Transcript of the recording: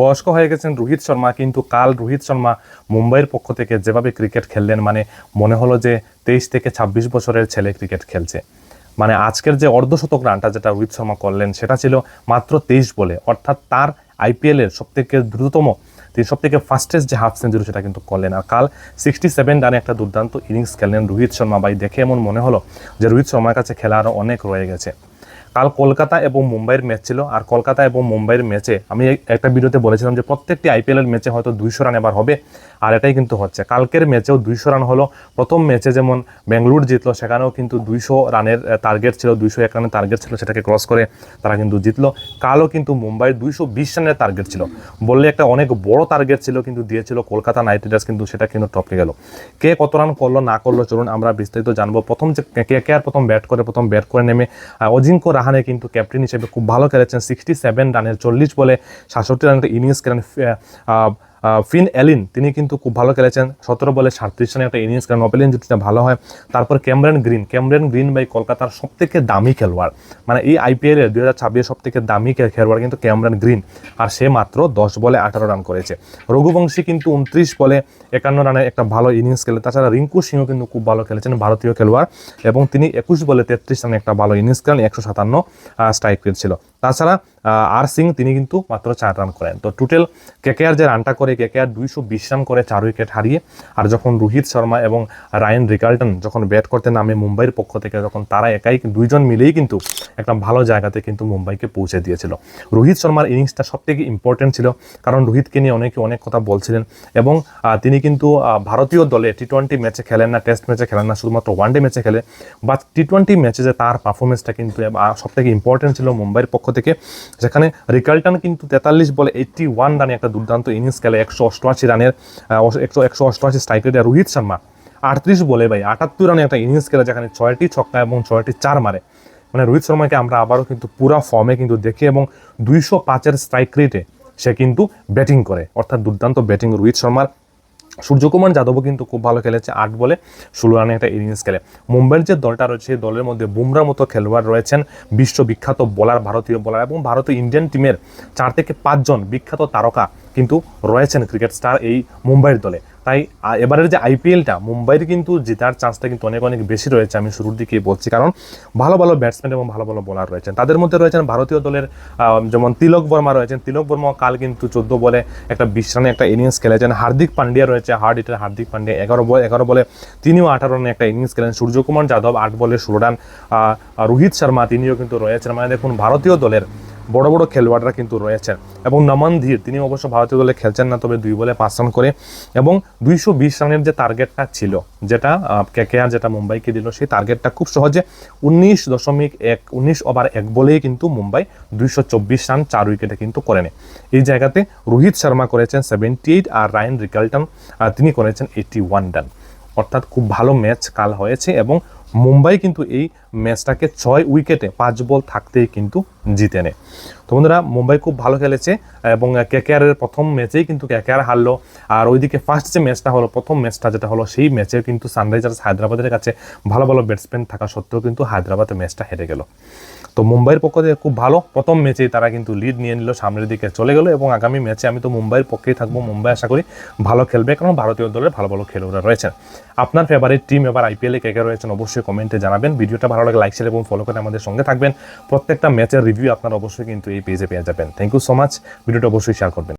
বয়স্ক হয়ে গেছেন রোহিত শর্মা, কিন্তু কাল রোহিত শর্মা মুম্বাইয়ের পক্ষ থেকে যেভাবে ক্রিকেট খেললেন, মানে মনে হলো যে 23 থেকে 26 বছরের ছেলে ক্রিকেট খেলছে। মানে আজকের যে অর্ধশতক রানটা যেটা রোহিত শর্মা করলেন সেটা ছিল মাত্র 23 বলে, অর্থাৎ তার আইপিএলের সবথেকে দ্রুততম, তিনি সবথেকে ফাস্টেস্ট যে হাফ সেঞ্চুরি সেটা কিন্তু করলেন। আর কাল 67 রানে একটা দুর্দান্ত ইনিংস খেললেন রোহিত শর্মা। ভাই দেখে এমন মনে হলো যে রোহিত শর্মার কাছে খেলা আরও অনেক রয়ে গেছে। কাল কলকাতা এবং মুম্বাইয়ের ম্যাচ ছিল, আর কলকাতা এবং মুম্বাইয়ের ম্যাচে আমি একটা ভিডিওতে বলেছিলাম যে প্রত্যেকটি আইপিএলের ম্যাচে হয়তো 200 রান এবার হবে, আর এটাই কিন্তু হচ্ছে। কালকের ম্যাচেও 200 রান হলো। প্রথম ম্যাচে যেমন বেঙ্গালুরু জিতলো, সেখানেও কিন্তু 200 রানের টার্গেট ছিল, 201 রানের টার্গেট ছিল, সেটাকে ক্রস করে তারা কিন্তু জিতলো। কালও কিন্তু মুম্বাইয়ের 220 রানের টার্গেট ছিল, বললে একটা অনেক বড় টার্গেট ছিল, কিন্তু দিয়েছিল কলকাতা নাইট রাইডার্স, কিন্তু সেটা কিন্তু টপকে গেল। কে কত রান করলো না করলো চলুন আমরা বিস্তারিত জানবো। প্রথম যে কেকেআর প্রথম ব্যাট করে নেমে অজিঙ্ক্য রাহানে কিন্তু ক্যাপ্টেন হিসেবে খুব ভালো খেলেছেন। 67 রানের 40 বলে 67 রানের ইনিংস খেলেন। ফিন এলিন তিনি কিন্তু খুব ভালো খেলেছেন, 17 বলে 37 রানের একটা ইনিংস খেলেন। ওপেনিং জুটিটা ভালো হয়। তারপর ক্যামেরন গ্রিন ভাই কলকাতার সবথেকে দামি খেলোয়াড়, মানে এই আইপিএলের 2026 সবথেকে দামি খেলোয়াড় কিন্তু ক্যামেরন গ্রিন, আর সে মাত্র 10 বলে 18 রান করেছে। রঘুবংশী কিন্তু 29 বলে 51 রানের একটা ভালো ইনিংস খেলে। তাছাড়া রিঙ্কু সিংও কিন্তু খুব ভালো খেলেছেন, ভারতীয় খেলোয়াড়, এবং তিনি 21 বলে 33 রানে একটা ভালো ইনিংস খেলেন, 157 স্ট্রাইক রেট ছিল। তাছাড়া আর সিং তিনি কিন্তু মাত্র 4 রান করেন। তো টোটাল কেকেআর যে রানটা করে, কেকেআর 220 রান করে 4 উইকেট হারিয়ে। আর যখন রোহিত শর্মা এবং রায়ান রিকার্লটন যখন ব্যাট করতে নামে মুম্বাইয়ের পক্ষ থেকে, যখন তারা দুইজন মিলেই কিন্তু একটা ভালো জায়গাতে কিন্তু মুম্বাইকে পৌঁছে দিয়েছিল। রোহিত শর্মার ইনিংসটা সবথেকে ইম্পর্টেন্ট ছিল, কারণ রোহিতকে নিয়ে অনেক কথা বলছিলেন, এবং তিনি কিন্তু ভারতীয় দলে টি-20 ম্যাচে খেলেন না, টেস্ট ম্যাচে খেলেন না, শুধুমাত্র ওয়ানডে ম্যাচে খেলে। বাট টি-20 ম্যাচে যে তার পারফরমেন্সটা কিন্তু সবথেকে ইম্পর্টেন্ট ছিল মুম্বাইয়ের পক্ষ থেকে, যেখানে রিকার্লটন কিন্তু 43 বলে 81 রানে একটা দুর্দান্ত ইনিংস খেলে, 188 রানের 188 স্ট্রাইক রেটে। রোহিত শর্মা 38 বলে ভাই 78 রানে একটা ইনিংস খেলে, যেখানে 6টি ছক্কা এবং 6টি চার মারে। মানে রোহিত শর্মাকে আমরা আবারও কিন্তু পুরা ফর্মে কিন্তু দেখি, এবং 205-এর স্ট্রাইক রেটে সে কিন্তু ব্যাটিং করে, অর্থাৎ দুর্দান্ত ব্যাটিং রোহিত শর্মার। সূর্যকুমার যাদবও কিন্তু খুব ভালো খেলেছে, 8 বলে 16 রানে একটা ইনিংস খেলে। মুম্বাইয়ের যে দলটা রয়েছে সেই দলের মধ্যে বুমরার মতো খেলোয়াড় রয়েছেন, বিশ্ববিখ্যাত বোলার, ভারতীয় বোলার, এবং ভারতীয় ইন্ডিয়ান টিমের 4 থেকে 5 জন বিখ্যাত তারকা কিন্তু রয়েছেন ক্রিকেট স্টার এই মুম্বাইয়ের দলে। তাই এবারের যে আইপিএলটা মুম্বাইয়ের কিন্তু জেতার চান্সটা কিন্তু অনেক বেশি রয়েছে, আমি শুরুর দিকেই বলছি, কারণ ভালো ব্যাটসম্যান এবং ভালো বোলার রয়েছেন। তাদের মধ্যে রয়েছেন ভারতীয় দলের যেমন তিলক বর্মা রয়েছেন। তিলক বর্মা কাল কিন্তু 14 বলে একটা 20 রানে একটা ইনিংস খেলেছেন। হার্দিক পান্ডিয়া রয়েছে, হার্দিক পান্ডিয়া 11 বলে তিনিও 18 রানে একটা ইনিংস খেলেন। সূর্যকুমার যাদব 8 বলে 16 রান। রোহিত শর্মা তিনিও কিন্তু রয়েছেন। মানে দেখুন ভারতীয় দলের বড় খেলোয়াড়রা কিন্তু রয়েছেন, এবং নমন ধীর তিনি অবশ্য ভারতীয় দলে খেলছেন না, তবে 2 বলে 5 রান করে, এবং 220 রানের যে টার্গেটটা ছিল, যেটা কেকেআর যেটা মুম্বাইকে দিল, সেই টার্গেটটা খুব সহজে 19 ওভার 1 বলেই কিন্তু মুম্বাই 224 রান 4 উইকেটে কিন্তু করে নেয়। এই জায়গাতে রোহিত শর্মা করেছেন 78, আর রায়ান রিকার্লটন তিনি করেছেন 81 রান। অর্থাৎ খুব ভালো ম্যাচ কাল হয়েছে, এবং মুম্বাই কিন্তু এই ম্যাচটাকে 6 উইকেটে 5 বল থাকতেই কিন্তু জিতে নেয়। তো বন্ধুরা, মুম্বাই খুব ভালো খেলেছে, এবং কেকেআরের প্রথম ম্যাচেই কিন্তু কেকেআর হারলো। আর ওইদিকে ফার্স্ট যে ম্যাচটা হলো, প্রথম ম্যাচটা যেটা হলো, সেই ম্যাচে কিন্তু সানরাইজার্স হায়দ্রাবাদের কাছে ভালো ব্যাটসম্যান থাকা সত্ত্বেও কিন্তু হায়দ্রাবাদের ম্যাচটা হেরে গেল। তো মুম্বাইয়ের পক্ষ থেকে খুব ভালো, প্রথম ম্যাচেই তারা কিন্তু লিড নিয়ে নিল, সামনের দিকে চলে গেল, এবং আগামী ম্যাচে আমি তো মুম্বাইয়ের পক্ষেই থাকবো। মুম্বাই আশা করি ভালো খেলবে, কারণ ভারতীয় দলের ভালো খেলোয়াড়রা রয়েছেন। আপনার ফেভারিট টিম এবার আইপিএলে কে রয়েছেন অবশ্যই কমেন্টে জানাবেন। ভিডিওটা ভালো লাগে লাইক শেয়ার এবং ফলো করে আমাদের সঙ্গে থাকবেন। প্রত্যেকটা ম্যাচের রিভিউ আপনারা অবশ্যই কিন্তু এই পেজে পেয়ে যাবেন। Thank you so much. ভিডিওটা অবশ্যই শেয়ার করবেন।